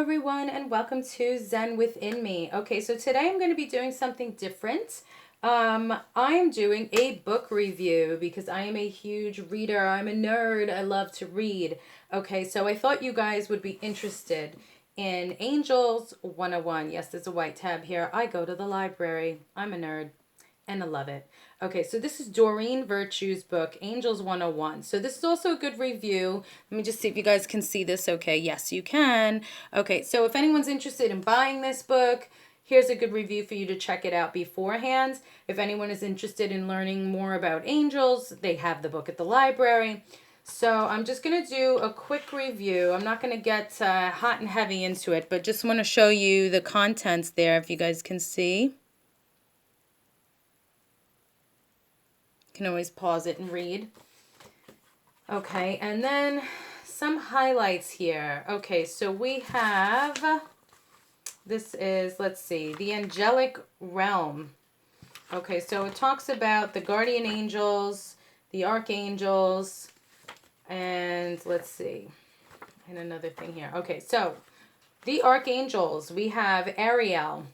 everyone, and welcome to Zen Within Me. Okay, so today I'm going to be doing something different. I am doing a book review because I am a huge reader. I'm a nerd. I love to read. Okay, so I thought you guys would be interested in Angels 101. Yes, there's a white tab here. I go to the library. I'm a nerd and I love it. Okay, so this is Doreen Virtue's book, Angels 101. So this is also a good review. Let me just see if you guys can see this. Okay, yes, you can. Okay, so if anyone's interested in buying this book, here's a good review for you to check it out beforehand. If anyone is interested in learning more about angels, they have the book at the library. So I'm just going to do a quick review. I'm not going to get hot and heavy into it, but just want to show you the contents there if you guys can see. Can always pause it and read. Okay, and then some highlights here. Okay, so we have, this is, let's see, the angelic realm. Okay, so it talks about the guardian angels, the archangels, and let's see, and another thing here. Okay, so the archangels, we have Ariel,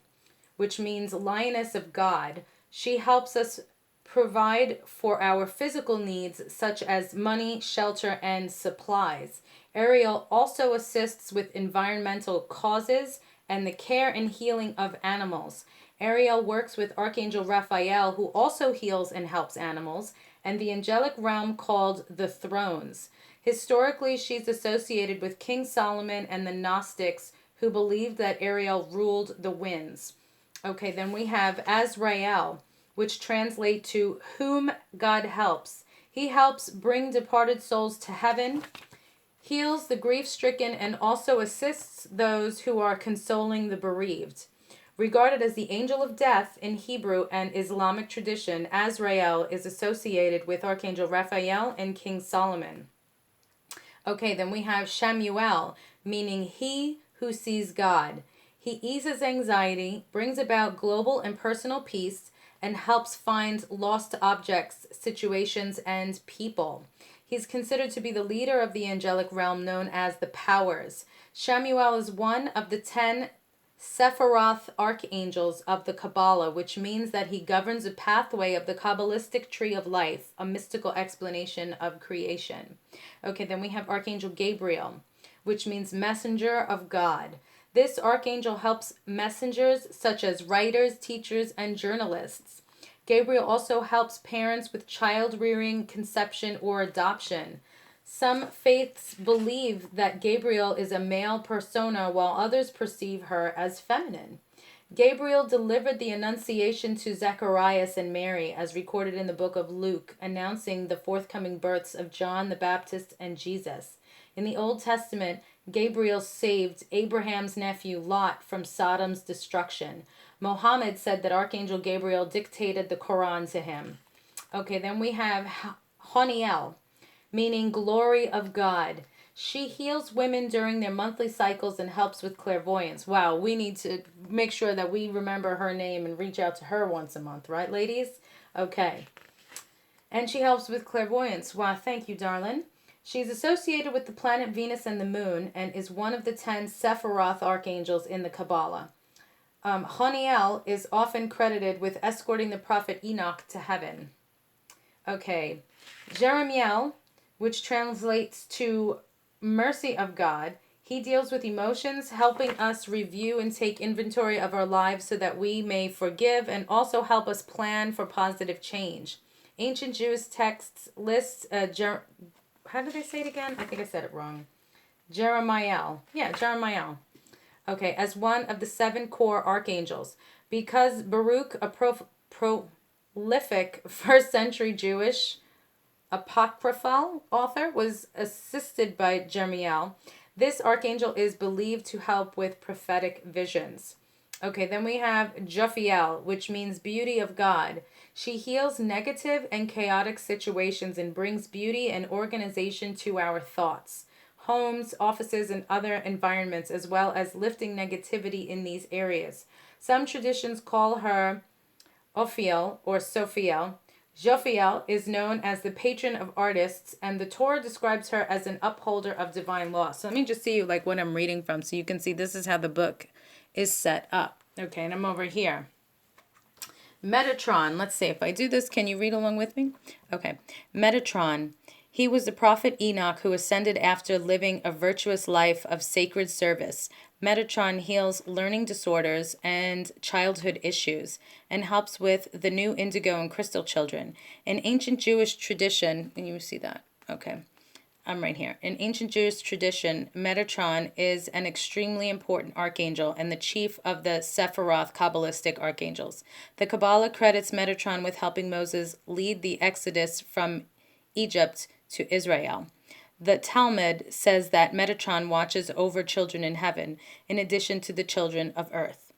which means lioness of God. She helps us provide for our physical needs such as money, shelter, and supplies. Ariel also assists with environmental causes and the care and healing of animals. Ariel works with Archangel Raphael, who also heals and helps animals, and the angelic realm called the Thrones. Historically, she's associated with King Solomon and the Gnostics, who believed that Ariel ruled the winds. Okay, then we have Azrael, which translate to whom God helps. He helps bring departed souls to heaven, heals the grief-stricken, and also assists those who are consoling the bereaved. Regarded as the angel of death in Hebrew and Islamic tradition, Azrael is associated with Archangel Raphael and King Solomon. Okay, then we have Shamuel, meaning he who sees God. He eases anxiety, brings about global and personal peace, and helps find lost objects, situations, and people. He's considered to be the leader of the angelic realm known as the Powers. Shamuel is one of the 10 Sephiroth archangels of the Kabbalah, which means that he governs a pathway of the Kabbalistic tree of life, a mystical explanation of creation. Okay, then we have Archangel Gabriel, which means messenger of God. This archangel helps messengers such as writers, teachers, and journalists. Gabriel also helps parents with child rearing, conception, or adoption. Some faiths believe that Gabriel is a male persona, while others perceive her as feminine. Gabriel delivered the Annunciation to Zacharias and Mary, as recorded in the book of Luke, announcing the forthcoming births of John the Baptist and Jesus. In the Old Testament, Gabriel saved Abraham's nephew Lot from Sodom's destruction. Mohammed said that Archangel Gabriel dictated the Quran to him. Okay, then we have Honiel, meaning glory of God. She heals women during their monthly cycles and helps with clairvoyance. Wow, we need to make sure that we remember her name and reach out to her once a month, right, ladies? Okay. And she helps with clairvoyance. Wow, thank you, darling. She's associated with the planet Venus and the moon and is one of the 10 Sephiroth archangels in the Kabbalah. Honiel is often credited with escorting the prophet Enoch to heaven. Okay. Jeremiel, which translates to mercy of God. He deals with emotions, helping us review and take inventory of our lives so that we may forgive and also help us plan for positive change. Ancient Jewish texts list, how did I say it again? I think I said it wrong. Jeremiel. Yeah, Jeremiel. Okay, as one of the 7 core archangels. Because Baruch, a prolific first century Jewish apocryphal author, was assisted by Jeremiel, this archangel is believed to help with prophetic visions. Okay, then we have Jophiel, which means beauty of God. She heals negative and chaotic situations and brings beauty and organization to our thoughts, homes, offices, and other environments, as well as lifting negativity in these areas. Some traditions call her Ophiel or Sophiel. Jophiel is known as the patron of artists, and the Torah describes her as an upholder of divine law. So let me just see you like what I'm reading from, so you can see this is how the book is set up. Okay, and I'm over here. Metatron. Let's see if I do this. Can you read along with me? Okay. Metatron. He was the prophet Enoch who ascended after living a virtuous life of sacred service. Metatron heals learning disorders and childhood issues and helps with the new indigo and crystal children. In ancient Jewish tradition, and you see that? Okay. I'm right here. In ancient Jewish tradition, Metatron is an extremely important archangel and the chief of the Sephiroth Kabbalistic archangels. The Kabbalah credits Metatron with helping Moses lead the exodus from Egypt to Israel. The Talmud says that Metatron watches over children in heaven, in addition to the children of earth.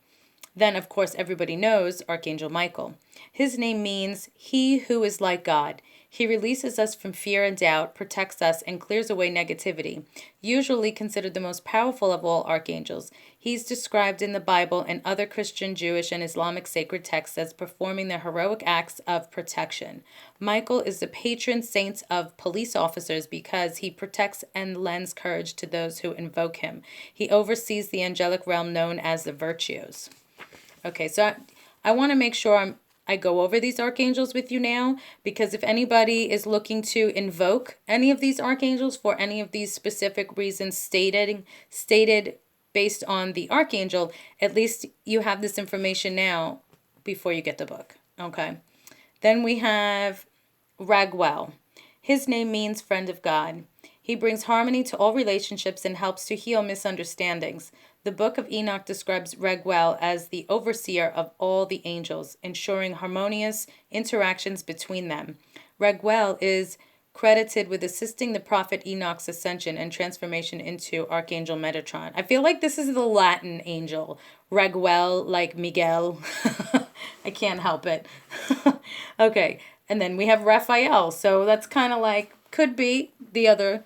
Then, of course, everybody knows Archangel Michael. His name means he who is like God. He releases us from fear and doubt, protects us, and clears away negativity. Usually considered the most powerful of all archangels, he's described in the Bible and other Christian, Jewish, and Islamic sacred texts as performing the heroic acts of protection. Michael is the patron saint of police officers because he protects and lends courage to those who invoke him. He oversees the angelic realm known as the virtues. Okay, so I want to make sure I go over these archangels with you now, because if anybody is looking to invoke any of these archangels for any of these specific reasons stated based on the archangel, at least you have this information now before you get the book. Okay. Then we have Raguel. His name means friend of God. He brings harmony to all relationships and helps to heal misunderstandings. The book of Enoch describes Raguel as the overseer of all the angels, ensuring harmonious interactions between them. Raguel is credited with assisting the prophet Enoch's ascension and transformation into Archangel Metatron. I feel like this is the Latin angel. Raguel, like Miguel. I can't help it. Okay, and then we have Raphael. So that's kind of like, could be the other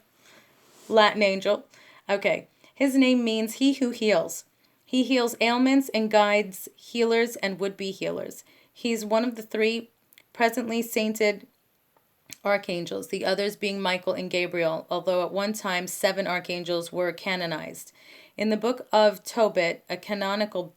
Latin angel. Okay. His name means he who heals. He heals ailments and guides healers and would-be healers. He's one of the three presently sainted archangels, the others being Michael and Gabriel, although at one time 7 archangels were canonized. In the book of Tobit, a canonical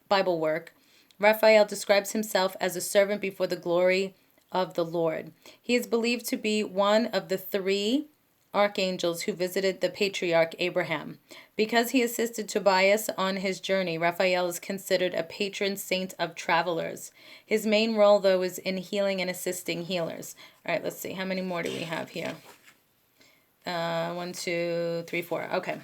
Bible work, Raphael describes himself as a servant before the glory of the Lord. He is believed to be one of the 3 archangels who visited the patriarch Abraham. Because he assisted Tobias on his journey, Raphael is considered a patron saint of travelers. His main role, though, is in healing and assisting healers. All right, let's see. How many more do we have here? 1, 2, 3, 4. Okay.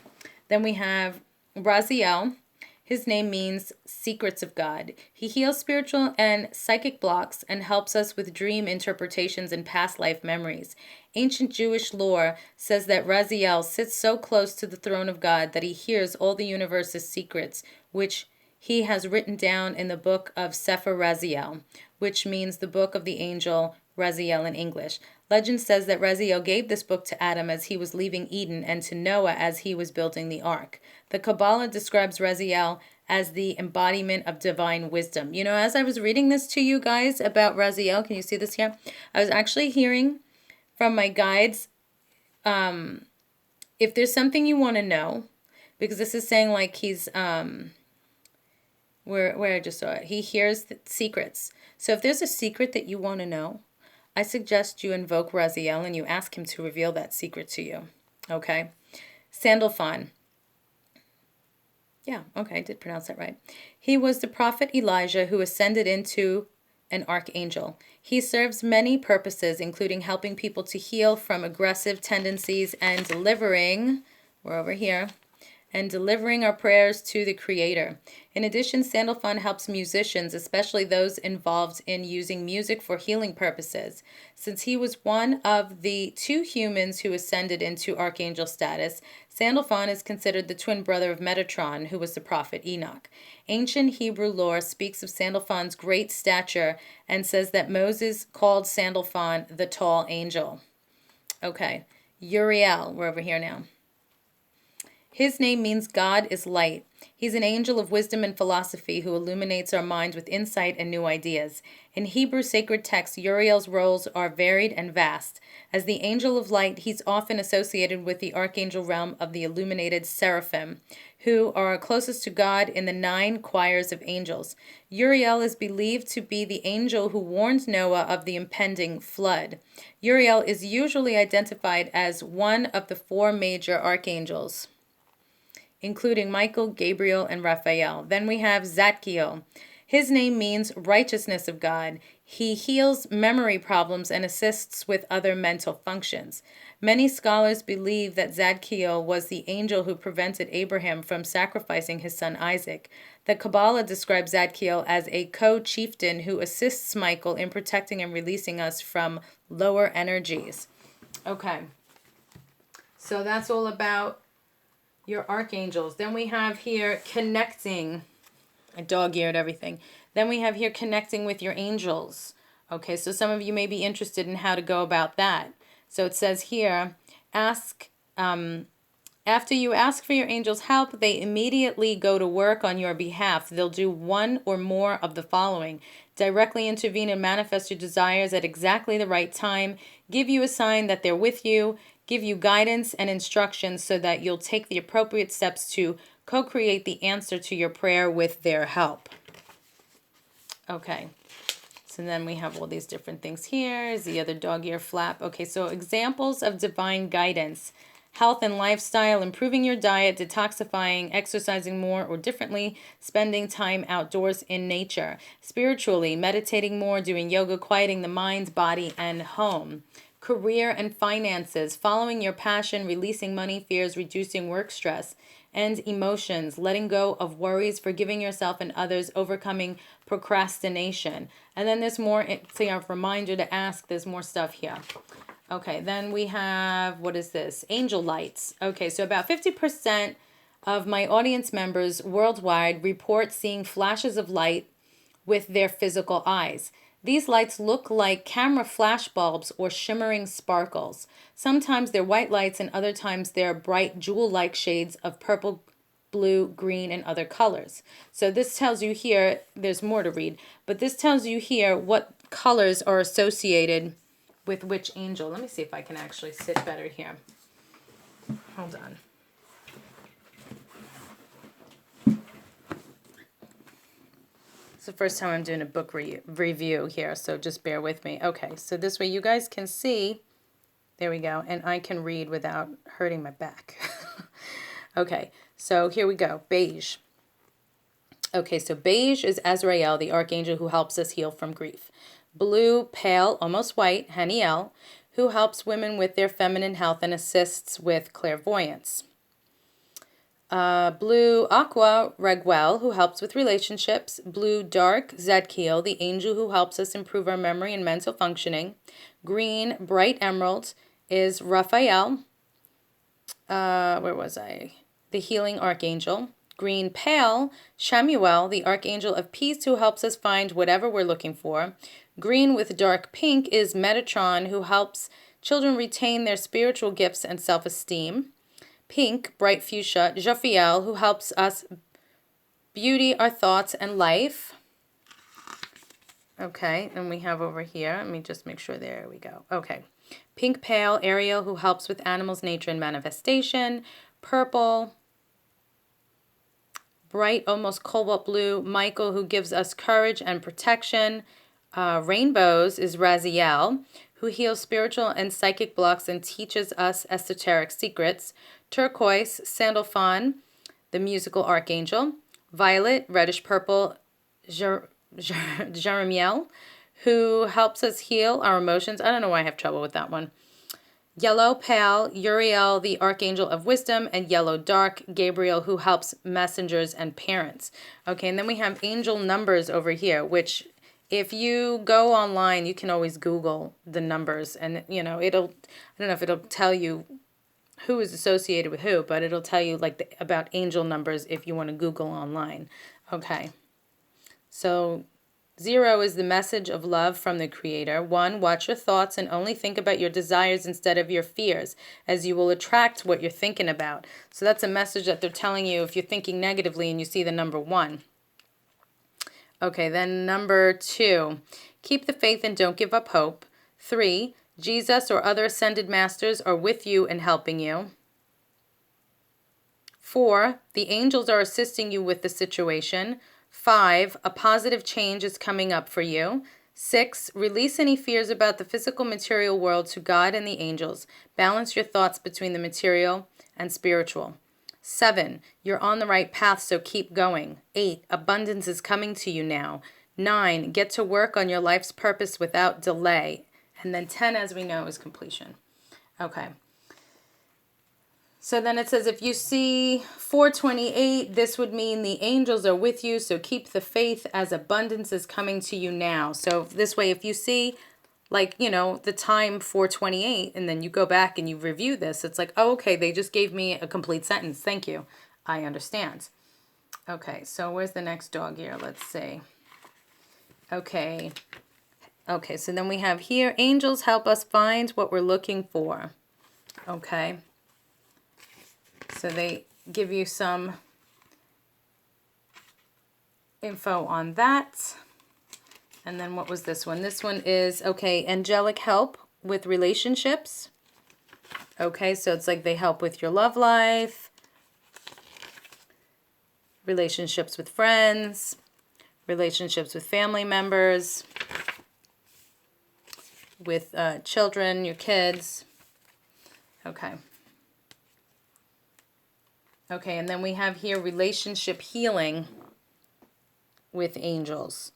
Then we have Raziel. His name means secrets of God. He heals spiritual and psychic blocks and helps us with dream interpretations and past life memories. Ancient Jewish lore says that Raziel sits so close to the throne of God that he hears all the universe's secrets, which he has written down in the book of Sefer Raziel, which means the book of the angel Raziel in English. Legend says that Raziel gave this book to Adam as he was leaving Eden and to Noah as he was building the ark. The Kabbalah describes Raziel as the embodiment of divine wisdom. You know, as I was reading this to you guys about Raziel, can you see this here? I was actually hearing from my guides, if there's something you want to know, because this is saying like he's, where I just saw it, he hears the secrets. So if there's a secret that you want to know, I suggest you invoke Raziel and you ask him to reveal that secret to you. Okay? Sandalphon. Yeah, okay, I did pronounce that right. He was the prophet Elijah who ascended into an archangel. He serves many purposes, including helping people to heal from aggressive tendencies and delivering, we're over here, and delivering our prayers to the Creator. In addition, Sandalphon helps musicians, especially those involved in using music for healing purposes. Since he was one of the 2 humans who ascended into archangel status, Sandalphon is considered the twin brother of Metatron, who was the prophet Enoch. Ancient Hebrew lore speaks of Sandalphon's great stature and says that Moses called Sandalphon the tall angel. Okay, Uriel, we're over here now. His name means God is light. He's an angel of wisdom and philosophy who illuminates our minds with insight and new ideas. In Hebrew sacred texts, Uriel's roles are varied and vast. As the angel of light, he's often associated with the archangel realm of the illuminated seraphim, who are closest to God in the 9 choirs of angels. Uriel is believed to be the angel who warned Noah of the impending flood. Uriel is usually identified as one of the 4 major archangels, including Michael, Gabriel, and Raphael. Then we have Zadkiel. His name means righteousness of God. He heals memory problems and assists with other mental functions. Many scholars believe that Zadkiel was the angel who prevented Abraham from sacrificing his son Isaac. The Kabbalah describes Zadkiel as a co-chieftain who assists Michael in protecting and releasing us from lower energies. Okay, so that's all about your archangels. Then we have here connecting. I dog-eared everything. Then we have here connecting with your angels. Okay, so some of you may be interested in how to go about that. So it says here, after you ask for your angels' help, they immediately go to work on your behalf. They'll do one or more of the following: directly intervene and manifest your desires at exactly the right time, give you a sign that they're with you, give you guidance and instructions so that you'll take the appropriate steps to co-create the answer to your prayer with their help. Okay, so then we have all these different things here. Is the other dog ear flap. Okay, so examples of divine guidance: health and lifestyle, improving your diet, detoxifying, exercising more or differently, spending time outdoors in nature. Spiritually, meditating more, doing yoga, quieting the mind, body, and home. Career and finances, following your passion, releasing money fears, reducing work stress. And emotions, letting go of worries, forgiving yourself and others, overcoming procrastination. And then there's more, it's a reminder to ask, there's more stuff here. Okay, then we have, what is this? Angel lights. Okay, so about 50% of my audience members worldwide report seeing flashes of light with their physical eyes. These lights look like camera flash bulbs or shimmering sparkles. Sometimes they're white lights and other times they're bright jewel-like shades of purple, blue, green, and other colors. So this tells you here, there's more to read, but this tells you here what colors are associated with which angel. Let me see if I can actually sit better here. Hold on. It's the first time I'm doing a book review here, so just bear with me. Okay, so this way you guys can see. There we go. And I can read without hurting my back. Okay, so here we go. Beige. Okay, so beige is Azrael, the archangel who helps us heal from grief. Blue, pale, almost white, Haniel, who helps women with their feminine health and assists with clairvoyance. Blue aqua, Raguel, who helps with relationships. Blue dark, Zadkiel, the angel who helps us improve our memory and mental functioning. Green bright emerald is Raphael. Where was I? The healing archangel. Green pale, Shamuel, the archangel of peace who helps us find whatever we're looking for. Green with dark pink is Metatron, who helps children retain their spiritual gifts and self-esteem. Pink, bright fuchsia, Jophiel, who helps us beauty our thoughts and life. Okay, and we have over here, let me just make sure, there we go. Okay, pink pale, Ariel, who helps with animals, nature, and manifestation. Purple, bright, almost cobalt blue, Michael, who gives us courage and protection. Rainbows is Raziel, who heals spiritual and psychic blocks and teaches us esoteric secrets. Turquoise, Sandalphon, the musical archangel. Violet, reddish purple, Jeremiel, who helps us heal our emotions. I don't know why I have trouble with that one. Yellow pale, Uriel, the archangel of wisdom, and yellow dark, Gabriel, who helps messengers and parents. Okay, and then we have angel numbers over here, which if you go online, you can always Google the numbers, and I don't know if it'll tell you who is associated with who, but it'll tell you about angel numbers if you want to Google online. Okay, so 0 is the message of love from the Creator. 1, watch your thoughts and only think about your desires instead of your fears, as you will attract what you're thinking about. So that's a message that they're telling you if you're thinking negatively and you see the number 1. Okay, then number 2, keep the faith and don't give up hope. 3, Jesus or other ascended masters are with you and helping you. 4, the angels are assisting you with the situation. 5, a positive change is coming up for you. 6, release any fears about the physical material world to God and the angels. Balance your thoughts between the material and spiritual. 7, you're on the right path, so keep going. 8, abundance is coming to you now. 9, get to work on your life's purpose without delay. And then 10, as we know, is completion. Okay. So then it says, if you see 428, this would mean the angels are with you, so keep the faith as abundance is coming to you now. So this way, if you see, like, you know, the time 428, and then you go back and you review this, it's like, oh, okay, they just gave me a complete sentence. Thank you. I understand. Okay, so where's the next dog here? Let's see. Okay. Okay, so then we have here, angels help us find what we're looking for. Okay. So they give you some info on that. And then what was this one? This one is, okay, angelic help with relationships. Okay, so it's like they help with your love life, relationships with friends, relationships with family members, with children, your kids. Okay. Okay, and then we have here relationship healing with angels.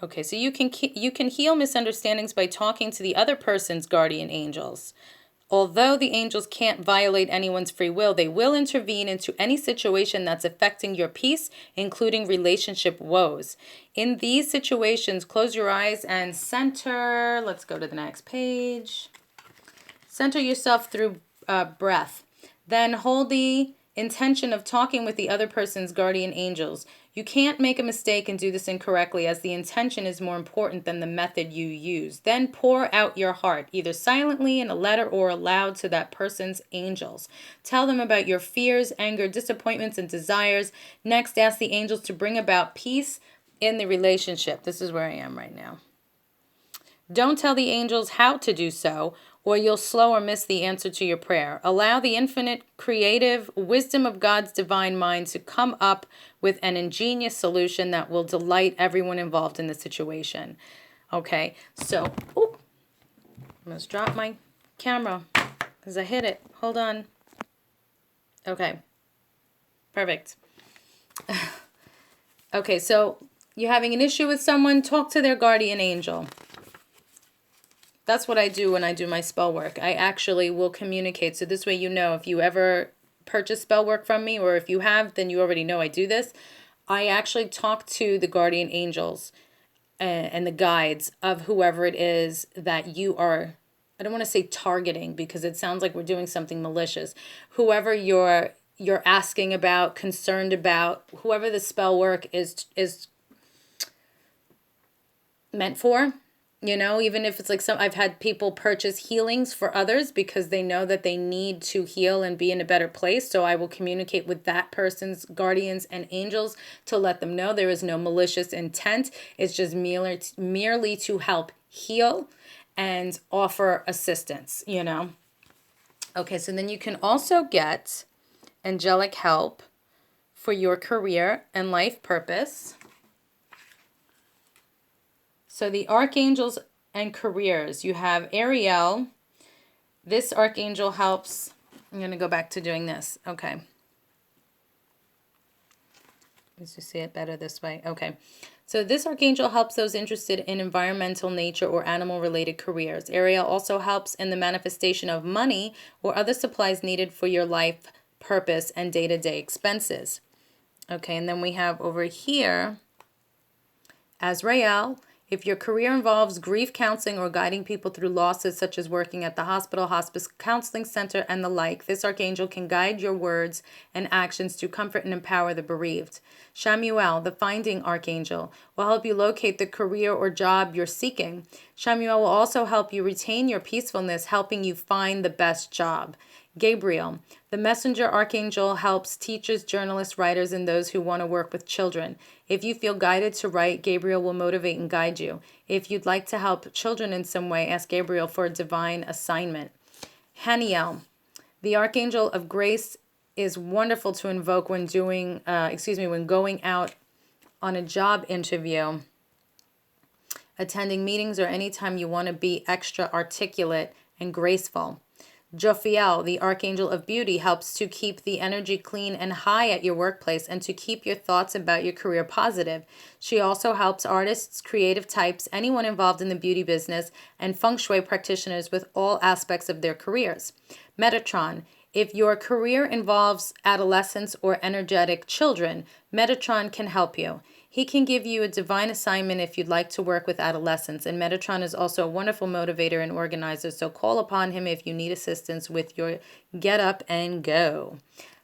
Okay, so you can heal misunderstandings by talking to the other person's guardian angels. Although the angels can't violate anyone's free will, they will intervene into any situation that's affecting your peace, including relationship woes. In these situations, close your eyes and center. Let's go to the next page. Center yourself through breath. Then hold the intention of talking with the other person's guardian angels. You can't make a mistake and do this incorrectly, as the intention is more important than the method you use. Then pour out your heart, either silently in a letter or aloud, to that person's angels. Tell them about your fears, anger, disappointments, and desires. Next, ask the angels to bring about peace in the relationship. This is where I am right now. Don't tell the angels how to do so, or you'll slow or miss the answer to your prayer. Allow the infinite creative wisdom of God's divine mind to come up with an ingenious solution that will delight everyone involved in the situation. Okay, so, I almost dropped my camera because I hit it. Hold on. Okay, perfect. Okay, so you're having an issue with someone, talk to their guardian angel. That's what I do when I do my spell work. I actually will communicate. So this way, you know, if you ever purchase spell work from me, or if you have, then you already know I do this. I actually talk to the guardian angels and the guides of whoever it is that you are, I don't want to say targeting because it sounds like we're doing something malicious. Whoever you're asking about, concerned about, whoever the spell work is meant for. You know, even if it's like I've had people purchase healings for others because they know that they need to heal and be in a better place. So I will communicate with that person's guardians and angels to let them know there is no malicious intent. It's just merely to help heal and offer assistance, you know. Okay, so then you can also get angelic help for your career and life purpose. So the archangels and careers, you have Ariel. This archangel helps. I'm going to go back to doing this. Okay. Let's just see it better this way. Okay. So this archangel helps those interested in environmental, nature, or animal-related careers. Ariel also helps in the manifestation of money or other supplies needed for your life purpose and day-to-day expenses. Okay, and then we have over here Azrael. If your career involves grief counseling or guiding people through losses, such as working at the hospital, hospice, counseling center, and the like, this archangel can guide your words and actions to comfort and empower the bereaved. Shamuel, the finding archangel, will help you locate the career or job you're seeking. Shamuel will also help you retain your peacefulness, helping you find the best job. Gabriel, the messenger archangel, helps teachers, journalists, writers, and those who want to work with children. If you feel guided to write, Gabriel will motivate and guide you. If you'd like to help children in some way, ask Gabriel for a divine assignment. Haniel, the archangel of grace, is wonderful to invoke when when going out on a job interview, attending meetings, or anytime you want to be extra articulate and graceful. Jophiel, the archangel of beauty, helps to keep the energy clean and high at your workplace and to keep your thoughts about your career positive. She also helps artists, creative types, anyone involved in the beauty business, and feng shui practitioners with all aspects of their careers. Metatron, if your career involves adolescents or energetic children, Metatron can help you. He can give you a divine assignment if you'd like to work with adolescents, and Metatron is also a wonderful motivator and organizer, so call upon him if you need assistance with your get up and go.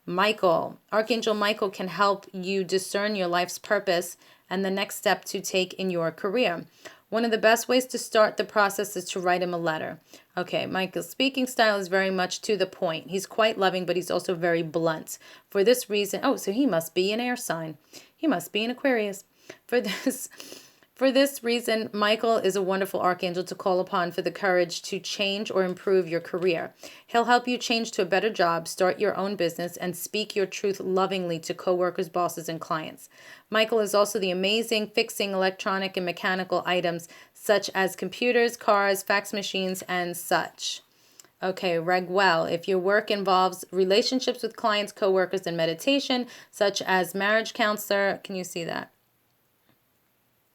Michael, Archangel Michael, can help you discern your life's purpose and the next step to take in your career. One of the best ways to start the process is to write him a letter. Okay, Michael's speaking style is very much to the point. He's quite loving, but he's also very blunt. For this reason, so he must be an air sign. He must be an Aquarius. For this reason, Michael is a wonderful archangel to call upon for the courage to change or improve your career. He'll help you change to a better job, start your own business, and speak your truth lovingly to coworkers, bosses, and clients. Michael is also the amazing fixing electronic and mechanical items such as computers, cars, fax machines, and such. Okay, Raguel, if your work involves relationships with clients, coworkers, and meditation, such as marriage counselor, can you see that?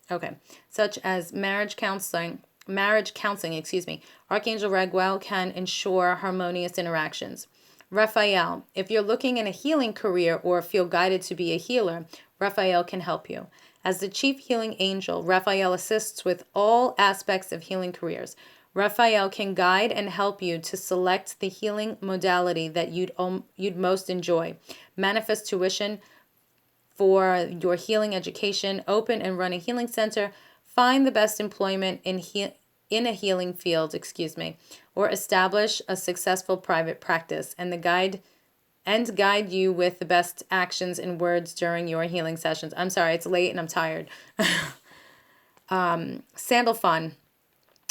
Okay, such as marriage counseling, Archangel Raguel can ensure harmonious interactions. Raphael, if you're looking in a healing career or feel guided to be a healer, Raphael can help you. As the chief healing angel, Raphael assists with all aspects of healing careers. Raphael can guide and help you to select the healing modality that you'd most enjoy. Manifest tuition for your healing education, open and run a healing center, find the best employment in a healing field, or establish a successful private practice and guide you with the best actions and words during your healing sessions. I'm sorry, it's late and I'm tired. Sandalphon.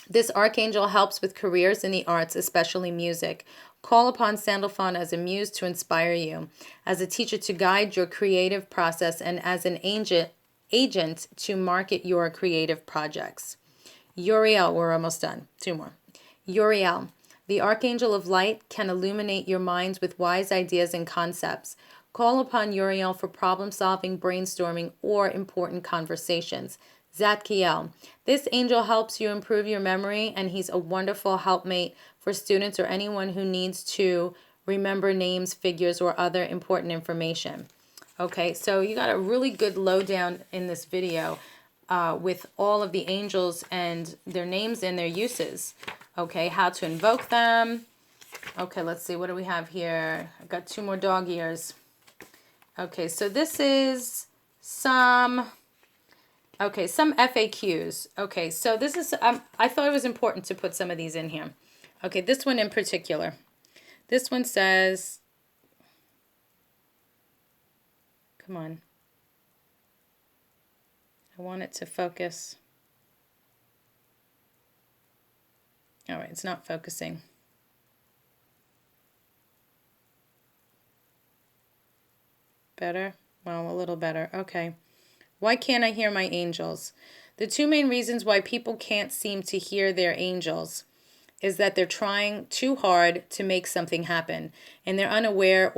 This archangel helps with careers in the arts, especially music. Call upon Sandalphon as a muse to inspire you, as a teacher to guide your creative process, and as an agent to market your creative projects. Uriel, we're almost done. 2 more. Uriel, the archangel of light, can illuminate your minds with wise ideas and concepts. Call upon Uriel for problem-solving, brainstorming, or important conversations. Zadkiel, this angel helps you improve your memory, and he's a wonderful helpmate for students or anyone who needs to remember names, figures, or other important information. Okay, so you got a really good lowdown in this video with all of the angels and their names and their uses. Okay, how to invoke them. Okay, let's see, what do we have here? I've got 2 more dog ears. Okay, so this is some FAQs. Okay, so this is, I thought it was important to put some of these in here. Okay, this one in particular. This one says, come on. I want it to focus. All right, it's not focusing. Better? Well, a little better. Okay. Why can't I hear my angels? The 2 main reasons why people can't seem to hear their angels is that they're trying too hard to make something happen, and they're unaware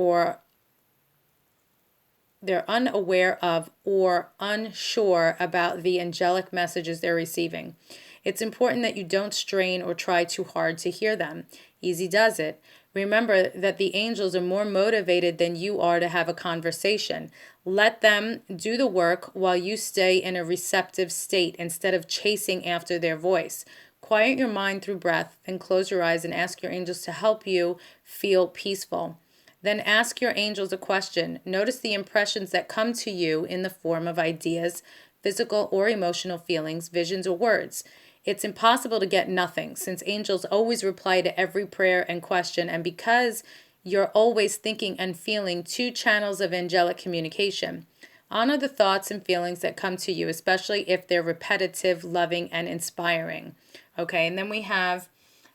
of or unsure about the angelic messages they're receiving. It's important that you don't strain or try too hard to hear them. Easy does it. Remember that the angels are more motivated than you are to have a conversation. Let them do the work while you stay in a receptive state instead of chasing after their voice. Quiet your mind through breath, then close your eyes and ask your angels to help you feel peaceful. Then ask your angels a question. Notice the impressions that come to you in the form of ideas, physical or emotional feelings, visions, or words. It's impossible to get nothing since angels always reply to every prayer and question, and because you're always thinking and feeling two channels of angelic communication. Honor the thoughts and feelings that come to you, especially if they're repetitive, loving, and inspiring. Okay, and then we have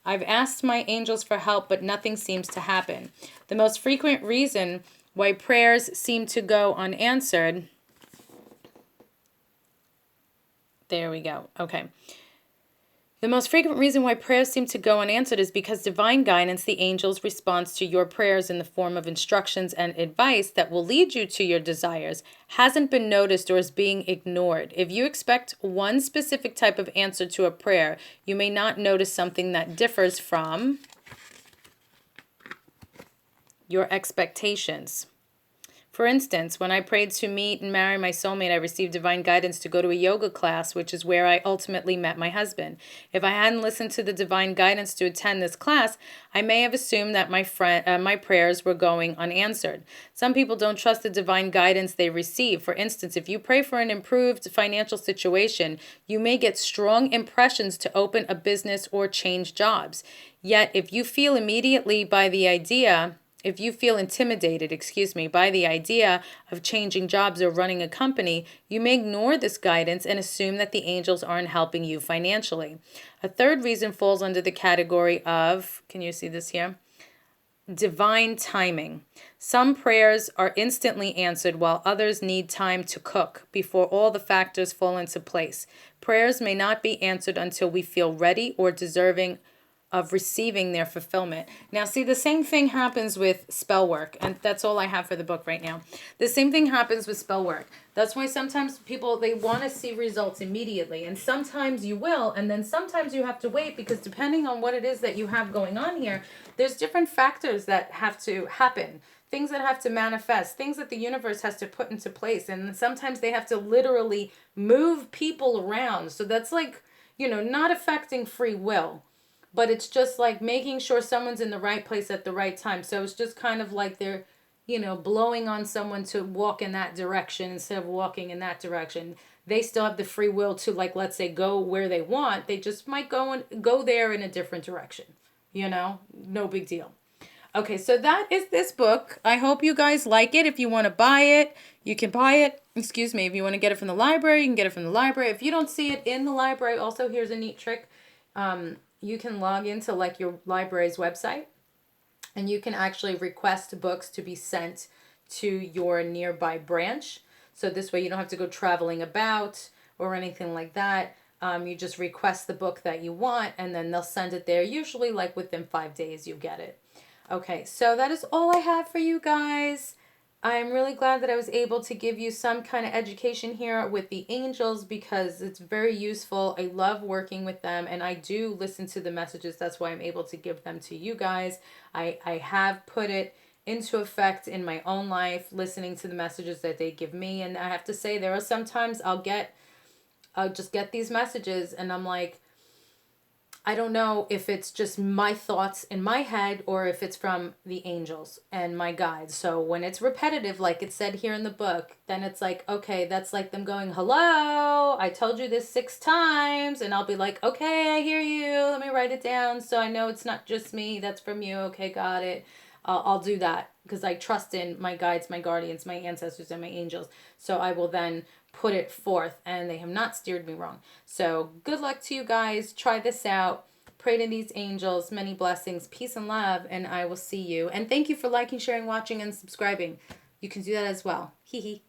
I've asked my angels for help, but nothing seems to happen. The most frequent reason why prayers seem to go unanswered. There we go. Okay. The most frequent reason why prayers seem to go unanswered is because divine guidance, the angels' response to your prayers in the form of instructions and advice that will lead you to your desires, hasn't been noticed or is being ignored. If you expect one specific type of answer to a prayer, you may not notice something that differs from your expectations. For instance, when I prayed to meet and marry my soulmate, I received divine guidance to go to a yoga class, which is where I ultimately met my husband. If I hadn't listened to the divine guidance to attend this class, I may have assumed that my prayers were going unanswered. Some people don't trust the divine guidance they receive. For instance, if you pray for an improved financial situation, you may get strong impressions to open a business or change jobs. Yet, if you feel intimidated, by the idea of changing jobs or running a company, you may ignore this guidance and assume that the angels aren't helping you financially. A third reason falls under the category of, can you see this here? Divine timing. Some prayers are instantly answered while others need time to cook before all the factors fall into place. Prayers may not be answered until we feel ready or deserving of receiving their fulfillment. Now, see, the same thing happens with spell work, and that's all I have for the book right now. The same thing happens with spell work. That's why sometimes people, they want to see results immediately, and sometimes you will, and then sometimes you have to wait, because depending on what it is that you have going on here, there's different factors that have to happen. Things that have to manifest, things that the universe has to put into place, and sometimes they have to literally move people around. So that's like, not affecting free will. But it's just like making sure someone's in the right place at the right time. So it's just kind of like they're, blowing on someone to walk in that direction instead of walking in that direction. They still have the free will to, like, let's say, go where they want. They just might go there in a different direction. No big deal. Okay, so that is this book. I hope you guys like it. If you want to buy it, you can buy it. If you want to get it from the library, you can get it from the library. If you don't see it in the library, also here's a neat trick. You can log into like your library's website, and you can actually request books to be sent to your nearby branch. So this way you don't have to go traveling about or anything like that. You just request the book that you want, and then they'll send it there. Usually like within 5 days you get it. Okay, so that is all I have for you guys. I'm really glad that I was able to give you some kind of education here with the angels, because it's very useful. I love working with them, and I do listen to the messages. That's why I'm able to give them to you guys. I have put it into effect in my own life, listening to the messages that they give me. And I have to say, there are some times I'll just get these messages, and I'm like, I don't know if it's just my thoughts in my head or if it's from the angels and my guides. So when it's repetitive, like it said here in the book, then it's like, okay, that's like them going, hello, I told you this 6 times. And I'll be like, okay, I hear you. Let me write it down so I know it's not just me. That's from you. Okay, got it. I'll do that because I trust in my guides, my guardians, my ancestors, and my angels. So I will then put it forth, and they have not steered me wrong. So good luck to you guys. Try this out. Pray to these angels. Many blessings, peace, and love, and I will see you. And thank you for liking, sharing, watching, and subscribing. You can do that as well. Hee hee.